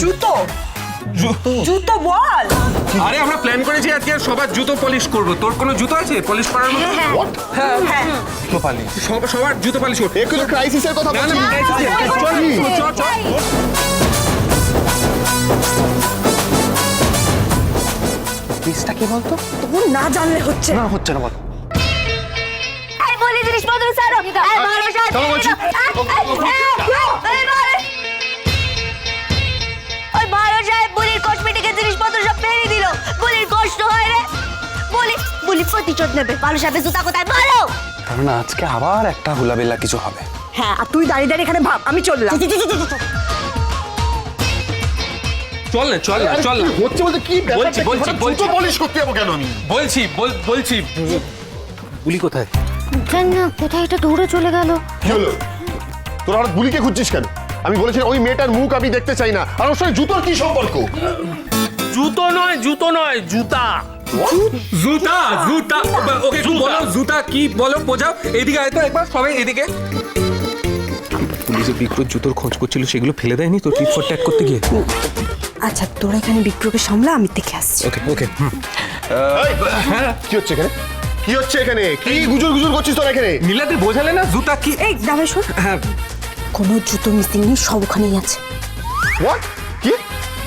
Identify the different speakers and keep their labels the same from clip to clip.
Speaker 1: জুতো জুতো বল।
Speaker 2: আরে আমরা প্ল্যান করেছি আজকে সবার জুতো পলিশ করব। তোর কোনো জুতো আছে পলিশ করার মতো? হ্যাঁ জুতো পালিশ সবার জুতো পালিশ করব।
Speaker 3: একটু ক্রাইসিসের কথা
Speaker 2: না, না,
Speaker 3: বলছি।
Speaker 2: চল।
Speaker 3: কেসটা কি বলতো?
Speaker 1: তোর না জানলে হচ্ছে
Speaker 3: না হচ্ছে না বল।
Speaker 4: এই বলি জিনিসপত্র ছাড়ো। এই ভালো সাথে
Speaker 3: চলো বলছি।
Speaker 4: ওই ভালো সাহেব বলির কসমেটিকের জিনিসপত্র সব ফেলে দিল। বলির কষ্ট হয় রে। বলি প্রতিশোধ নেবে। ভালো সাহেবের জুতা কোথায় বলো?
Speaker 3: তার মানে আজকে আবার একটা হুলাবেলা কিছু হবে।
Speaker 1: হ্যাঁ, আর তুই দাঁড়িয়ে দাঁড়িয়ে এখানে ভাব, আমি চললাম।
Speaker 2: চল না
Speaker 3: হচ্ছে বলতে কি
Speaker 2: বলছি।
Speaker 3: জুতো পলিশ করতে যাবো কেন আমি?
Speaker 2: বলছি বুলি কোথায়?
Speaker 4: জানি না কোথায় এটা দৌড়ে চলে গেল।
Speaker 3: কি হলো? তোরা হঠাৎ বুলিকে খুঁজছিস কেন? আমি বলেছিলাম ওই মেয়েটার মুখ আমি দেখতে চাই না। আর ওর সঙ্গে জুতোর কি সম্পর্ক?
Speaker 5: জুতো নয় জুতা।
Speaker 2: জুতা ওকে একটু বলো জুতা কি বলো বোঝাও। এইদিকে আয় তো একবার সবাই এদিকে। পুলিশে বিক্রোর জুতোর খোঁজ করছিল, সেগুলো ফেলে দেয়নি তো টিপ ফর ট্যাগ করতে গিয়ে?
Speaker 1: আচ্ছা, তোরা এখানে বিক্রমকে সামলা, আমি দেখে আসছি।
Speaker 2: ওকে
Speaker 3: কি হচ্ছে এখানে? কি হচ্ছে এখানে? কি গুজর করছিস তোরা এখানে?
Speaker 2: নীলাদি বোঝালে না জুতা কি?
Speaker 1: এই রামেশ্বর,
Speaker 2: হ্যাঁ
Speaker 1: কোনো জুতো মিসিং নেই, সব ওখানেই আছে।
Speaker 3: হোয়াট? কি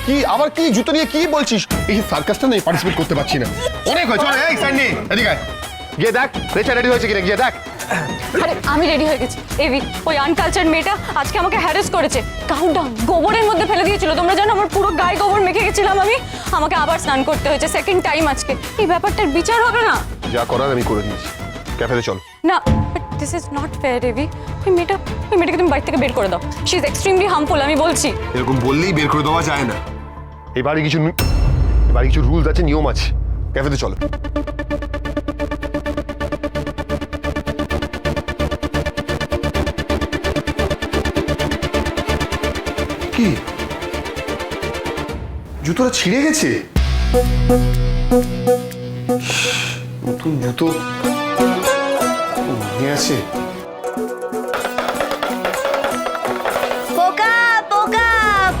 Speaker 3: কি আবার কি জুতো নিয়ে কি বলছিস? এই সার্কাসটা না পার্টিসিপেট করতে পারছি না। অনেক হয়েছে। এই সান্নি এদিকে আয়। গিয়ে দেখ রেচা রেডি হয়েছে কিনা, গিয়ে দেখ।
Speaker 6: আরে আমি রেডি হয়ে গেছি। এভি, ওই আনকালচার মেয়েটা আজকে আমাকে হ্যারাস করেছে। কাউডাউন গোবরের মধ্যে ফেলে দিয়েছিল। তোমরা জানো আমার পুরো গায়ে গোবর মেখে গেছিলাম আমি। আমাকে আবার স্নান করতে হয়েছে, সেকেন্ড টাইম আজকে। এই ব্যাপারটার বিচার হবে না?
Speaker 3: যা করার আমি করে দিয়েছি। ক্যাফেতে চল।
Speaker 6: না, but this is not fair Avi. ওই মেয়েটাকে তুমি বাড়ি থেকে বের করে দাও। শি ইজ এক্সট্রিমলি হার্মফুল, আমি বলছি।
Speaker 3: এরকম বললেই বের করে দেওয়া যায় না। এবারে কিছু রুলস আছে, নিয়ম আছে। ক্যাফেতে চলো। কি জুতোটা ছিঁড়ে গেছে? নতুন জুতো নিয়ে আসে।
Speaker 4: পোকা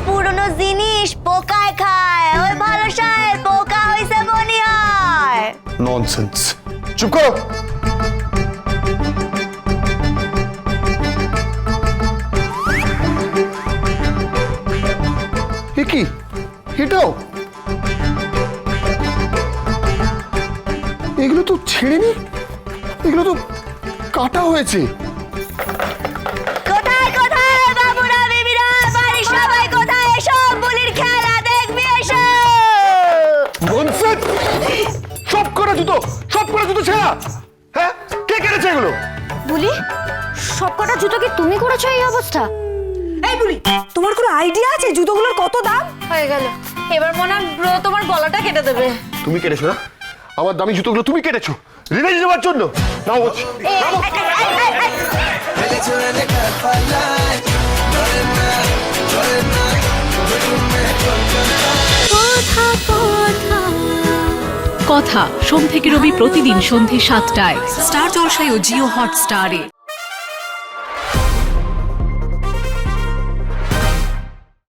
Speaker 4: পুরনো জিনিস পোকায় খায়। ওই ভালো সাহেব পোকা হইছে মনি হয়।
Speaker 3: ননসেন্স। চুপ করো। এ কি? এটাও? এগুলো তো ছেড়েনি, এগুলো তো কাটা হয়েছে।
Speaker 4: কোথায় বাবুরা বিবিরা বাড়ির সবাই কোথায়? এসো বলির খেলা দেখবি এসো।
Speaker 3: ননসেন্স। সব করা জুতো ছেঁড়া। হ্যাঁ, কে কেটেছে এগুলো?
Speaker 4: বলি সবকটা জুতো কি তুমি করেছো এই অবস্থা?
Speaker 1: এই বুড়ি, তোমার কোনো আইডিয়া আছে জুতোগুলোর কত দাম?
Speaker 6: হয়ে গেল। এবার মনে হয় ব্রো তোমার গলাটা কেটে দেবে।
Speaker 3: তুমি কেটেছো না? আমার দামি জুতোগুলো তুমি কেটেছো রিভেঞ্জ নেওয়ার জন্য? নাও বলছি।
Speaker 7: কথা সোম থেকে রবি প্রতিদিন সন্ধ্যে ৭টায় স্টার জলসায় ও জিও হটস্টারে।